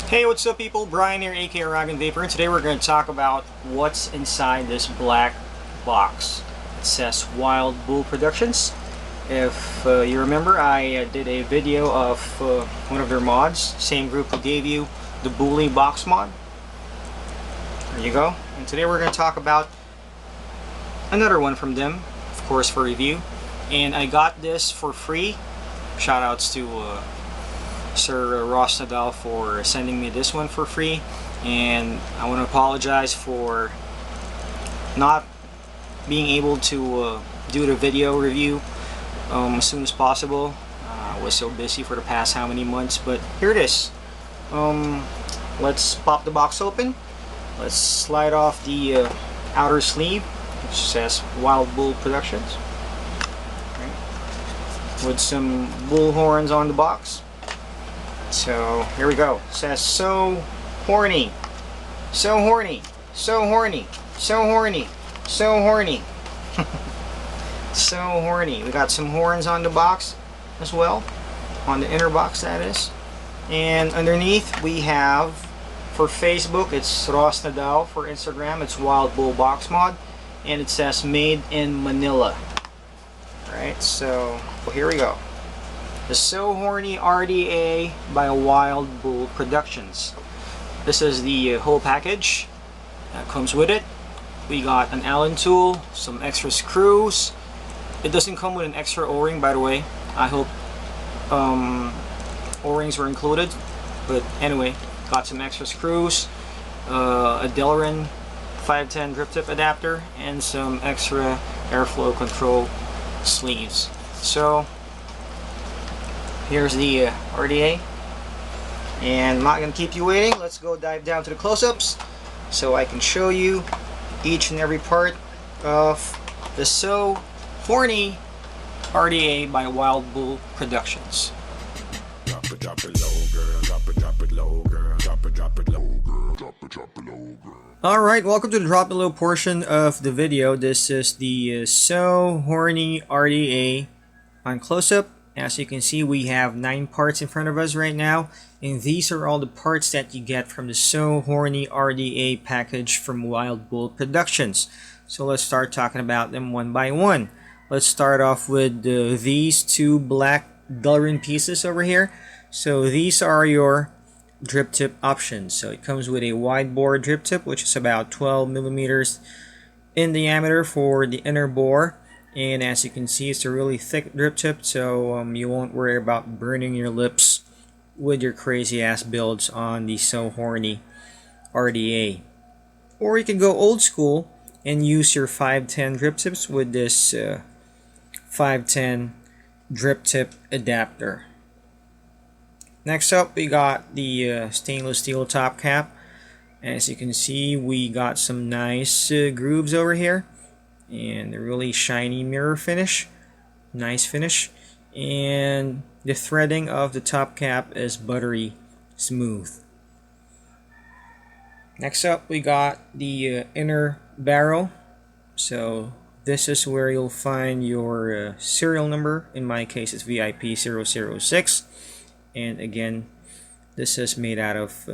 Hey, what's up people? Brian here, aka uragonvaper, and today we're going to talk about what's inside this black box. It says Wildbull Productions. If you remember, I did a video of one of their mods, same group who gave you the Bully box mod. There you go. And today we're going to talk about another one from them, of course for review. And I got this for free. Shoutouts to Sir Ross Nadal for sending me this one for free, and I want to apologize for not being able to do the video review as soon as possible. I was so busy for the past how many months, but here it is. Let's pop the box open. Let's slide off the outer sleeve, which says Wildbull Productions, with some bull horns on the box. So here we go. It says So Horny, So Horny, So Horny, So Horny, So Horny. So horny. We got some horns on the box as well, on the inner box that is. And underneath we have, for Facebook it's Ross Nadal, for Instagram it's Wildbull Box Mod, and it says made in Manila. Alright, so here we go. The So Horney RDA by Wildbull Productions. This is the whole package that comes with it. We got an Allen tool, some extra screws. It doesn't come with an extra O-ring, by the way. I hope O-rings were included. But anyway, got some extra screws, a Delrin 510 drip tip adapter, and some extra airflow control sleeves. So here's the RDA, and I'm not going to keep you waiting. Let's go dive down to the close-ups so I can show you each and every part of the So Horney RDA by Wildbull Productions. Drop it low, girl. Drop it low, girl. Drop it low, girl. Drop it low, girl. Alright, welcome to the drop below portion of the video. This is the So Horney RDA on close-up. As you can see, we have 9 parts in front of us right now, and these are all the parts that you get from the So Horney RDA package from Wildbull Productions. So let's start talking about them one by one. Let's start off with these 2 black Delrin pieces over here. So these are your drip tip options. So it comes with a wide bore drip tip, which is about 12 millimeters in diameter for the inner bore. And as you can see, it's a really thick drip tip, so you won't worry about burning your lips with your crazy ass builds on the So Horney RDA. Or you can go old school and use your 510 drip tips with this 510 drip tip adapter. Next up, we got the stainless steel top cap. As you can see, we got some nice grooves over here, and a really shiny mirror finish, nice finish, and the threading of the top cap is buttery smooth. Next up, we got the inner barrel. So this is where you'll find your serial number. In my case, it's VIP 006, and again, this is made out of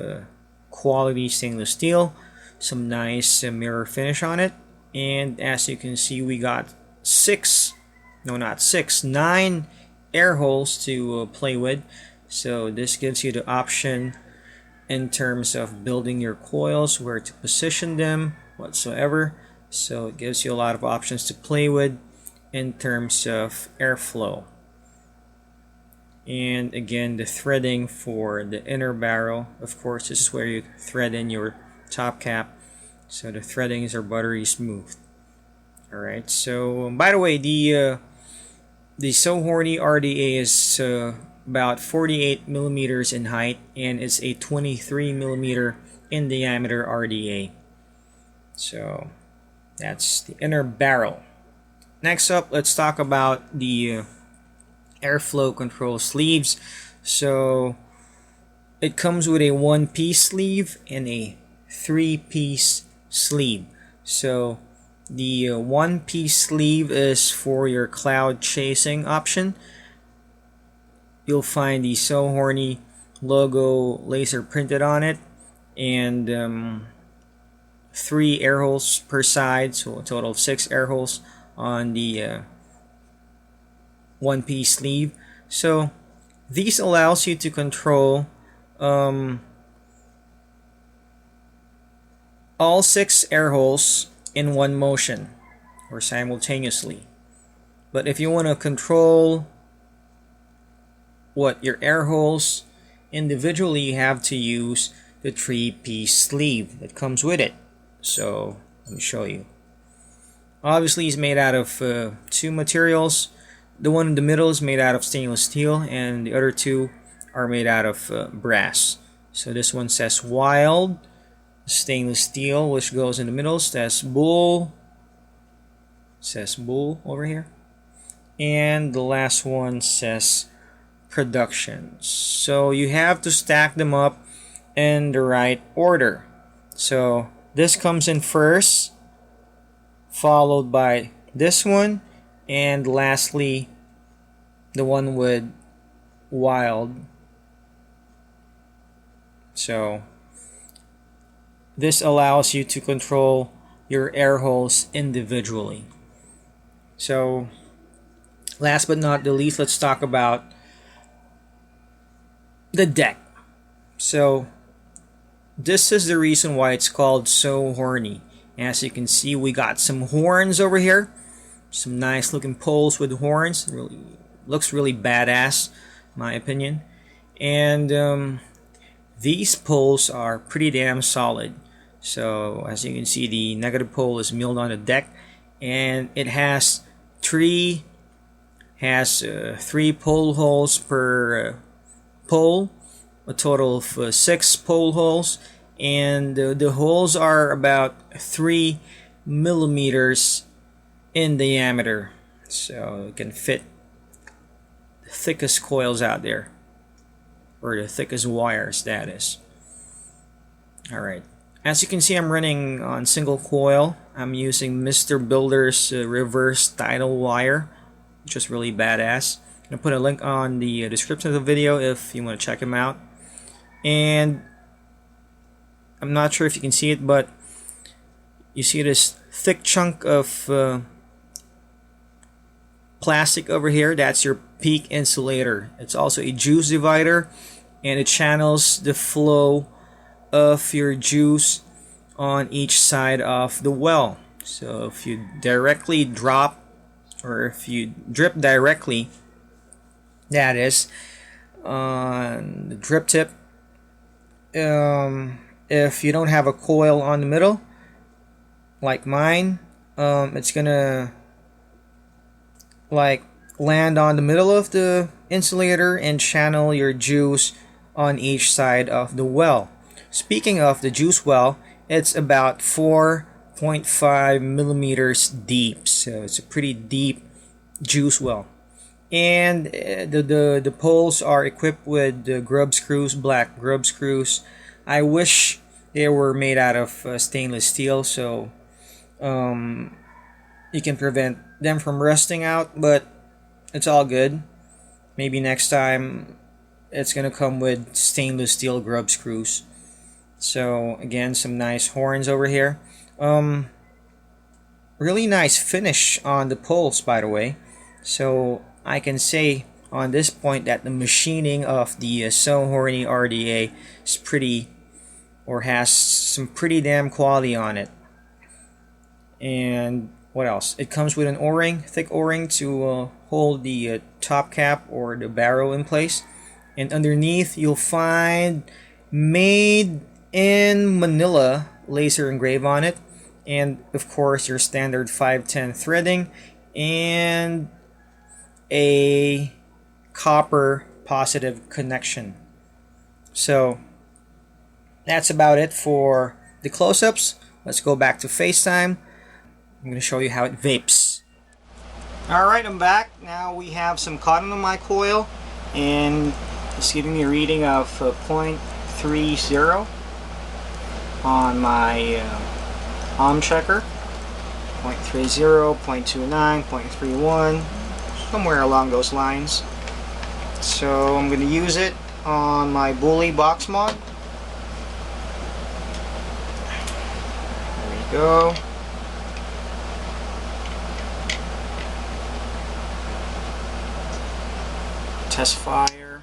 quality stainless steel. Some nice mirror finish on it. And as you can see, we got 9 air holes to play with. So this gives you the option in terms of building your coils, where to position them, whatsoever. So it gives you a lot of options to play with in terms of airflow. And again, the threading for the inner barrel, of course, this is where you thread in your top cap. So the threadings are buttery smooth. Alright, so by the way, the So Horney RDA is about 48 millimeters in height, and it's a 23 millimeter in diameter RDA. So that's the inner barrel. Next up, let's talk about the airflow control sleeves. So it comes with a 1-piece sleeve and a 3-piece sleeve. So the 1-piece sleeve is for your cloud chasing option. You'll find the So Horny logo laser printed on it, and 3 air holes per side, so a total of 6 air holes on the 1-piece sleeve. So these allows you to control all 6 air holes in one motion or simultaneously. But if you want to control your air holes individually, you have to use the 3-piece sleeve that comes with it. So let me show you. Obviously it's made out of 2 materials. The one in the middle is made out of stainless steel, and the other 2 are made out of brass. So this one says Wild stainless steel, which goes in the middle, says Bull over here, and the last one says Production. So you have to stack them up in the right order. So this comes in first, followed by this one, and lastly the one with Wild. So this allows you to control your air holes individually. So last but not the least, let's talk about the deck. So this is the reason why it's called So Horny. As you can see, we got some horns over here, some nice looking poles with horns. Really looks really badass, in my opinion. And these poles are pretty damn solid. So as you can see, the negative pole is milled on the deck, and it has 3 pole holes per pole, a total of 6 pole holes, and the holes are about 3 millimeters in diameter, so it can fit the thickest coils out there, or the thickest wires, that is. Alright, as you can see, I'm running on single coil. I'm using Mr. Builder's reverse tidal wire, which is really badass. I'm going to put a link on the description of the video if you want to check him out. And I'm not sure if you can see it, but you see this thick chunk of plastic over here. That's your peak insulator. It's also a juice divider, and it channels the flow of your juice on each side of the well. So if you directly drop, or if you drip directly, that is, on the drip tip, if you don't have a coil on the middle like mine, it's gonna like land on the middle of the insulator and channel your juice on each side of the well. Speaking of the juice well, it's about 4.5 millimeters deep, so it's a pretty deep juice well. And the poles are equipped with the grub screws, black grub screws. I wish they were made out of stainless steel, so you can prevent them from rusting out, but it's all good. Maybe next time it's gonna come with stainless steel grub screws. So again, some nice horns over here. Really nice finish on the poles, by the way. So I can say on this point that the machining of the So Horny RDA is pretty, or has some pretty damn quality on it. And what else? It comes with an O-ring, thick O-ring to hold the top cap or the barrel in place. And underneath you'll find "Made in Manila" laser engrave on it, and of course your standard 510 threading and a copper positive connection. So that's about it for the close-ups. Let's go back to FaceTime. I'm going to show you how it vapes. Alright, I'm back. Now we have some cotton on my coil, and it's giving me a reading of 0.30 on my ohm checker. 0.30, 0.29, 0.31, somewhere along those lines. So I'm going to use it on my bully box mod. There we go. Test fire.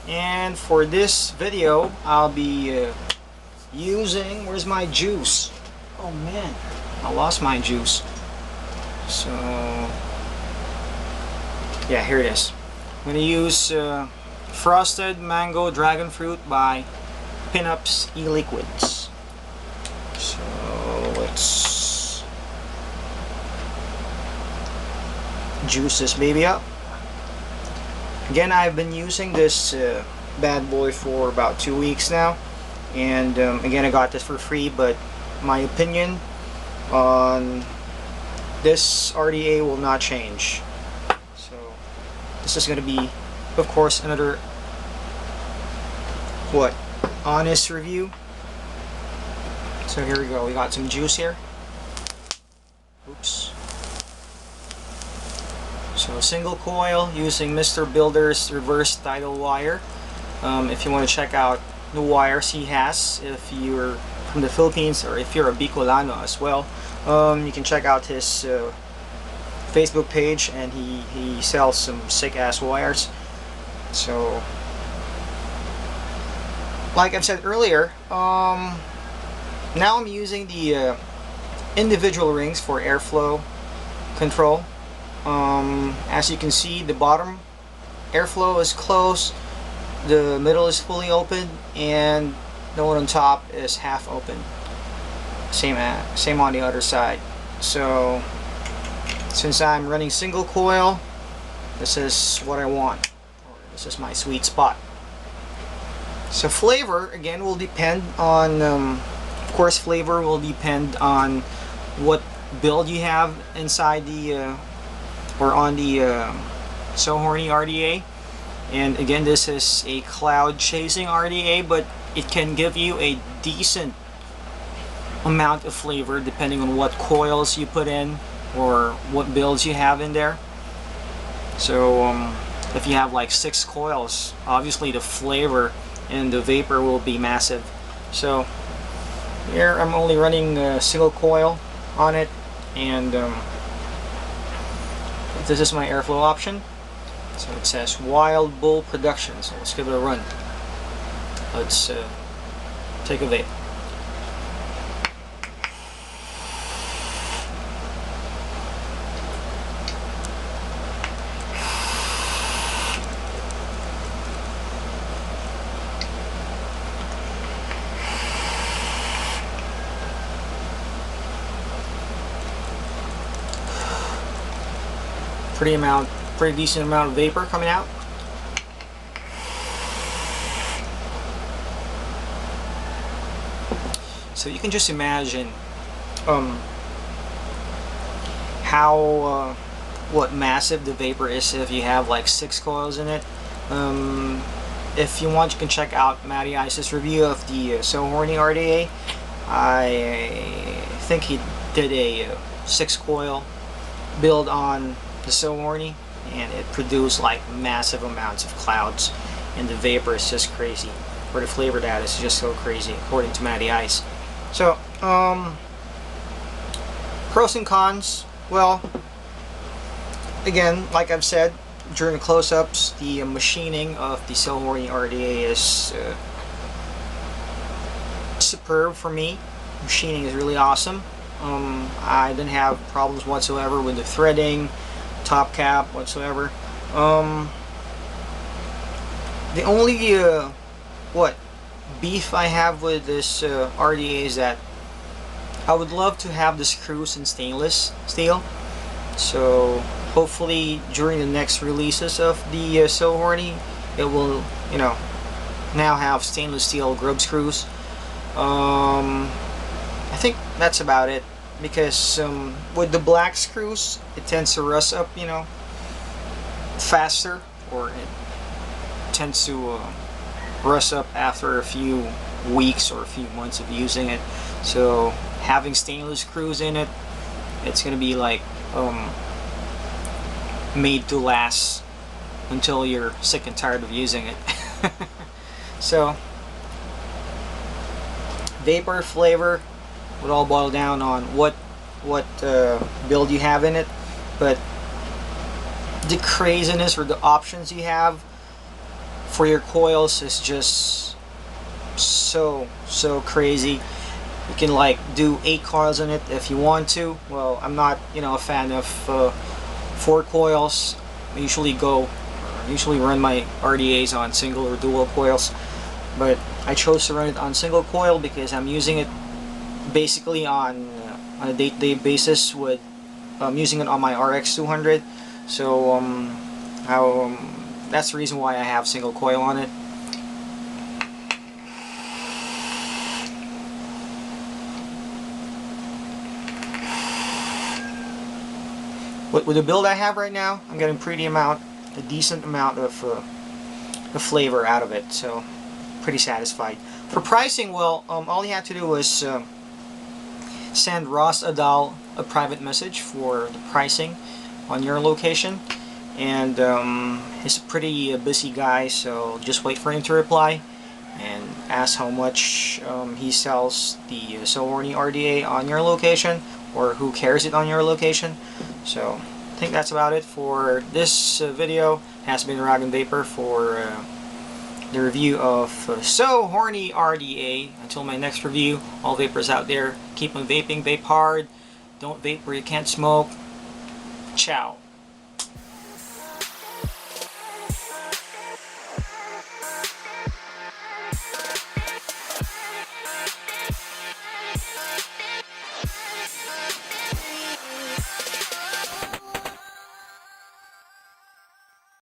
And for this video, I'll be using, where's my juice? Oh man, I lost my juice. So yeah, here it is. I'm going to use Frosted Mango Dragon Fruit by Pinups E-Liquids. So let's juice this baby up. Again, I've been using this bad boy for about 2 weeks now, and again, I got this for free, but my opinion on this RDA will not change. So this is going to be, of course, another honest review. So here we go. We got some juice here. Oops. So single coil using Mr. Builder's reverse tidal wire. If you want to check out the wires he has, if you're from the Philippines or if you're a Bicolano as well, you can check out his Facebook page, and he sells some sick ass wires. So like I've said earlier, now I'm using the individual rings for airflow control. As you can see, the bottom airflow is closed, the middle is fully open, and the one on top is half open. Same on the other side. So since I'm running single coil, this is what I want, or this is my sweet spot. So flavor, again, will depend on of course, flavor will depend on what build you have inside the or on the So Horney RDA. And again, this is a cloud chasing RDA, but it can give you a decent amount of flavor depending on what coils you put in or what builds you have in there. So if you have like 6 coils, obviously the flavor and the vapor will be massive. So here I'm only running a single coil on it, and this is my airflow option. So it says Wildbull production, so let's give it a run. Let's take a vape. Pretty decent amount of vapor coming out. So you can just imagine how what massive the vapor is if you have like 6 coils in it. If you want, you can check out Matty Ice's review of the So Horney RDA. I think he did a 6 coil build on the So Horney, and it produced like massive amounts of clouds, and the vapor is just crazy, or the flavor that is just so crazy, according to Matty Ice. So pros and cons. Well, again, like I've said during the close-ups, the machining of the So Horney RDA is superb for me. Machining is really awesome. I didn't have problems whatsoever with the threading, top cap whatsoever. The only beef I have with this RDA is that I would love to have the screws in stainless steel. So hopefully during the next releases of the So Horney, it will, you know, now have stainless steel grub screws. I think that's about it, because with the black screws, it tends to rust up, you know, faster, or tends to rust up after a few weeks or a few months of using it. So having stainless screws in it, it's gonna be like made to last until you're sick and tired of using it. So vapor flavor would all boil down on what build you have in it, but the craziness or the options you have for your coils is just so crazy. You can like do 8 coils in it if you want to. Well, I'm not, you know, a fan of 4 coils. I usually run my RDAs on single or dual coils, but I chose to run it on single coil because I'm using it basically on a day-to-day basis. I'm using it on my RX 200, so that's the reason why I have single coil on it. With the build I have right now, I'm getting a decent amount of flavor out of it, so pretty satisfied. For pricing, well, all you have to do was send Ross Adal a private message for the pricing on your location, and he's a pretty busy guy, so just wait for him to reply and ask how much he sells the So Horney RDA on your location, or who carries it on your location. So I think that's about it for this video. It has been uragonvaper for the review of So Horney RDA. Until my next review, all vapors out there, keep on vaping, vape hard, don't vape where you can't smoke. Ciao.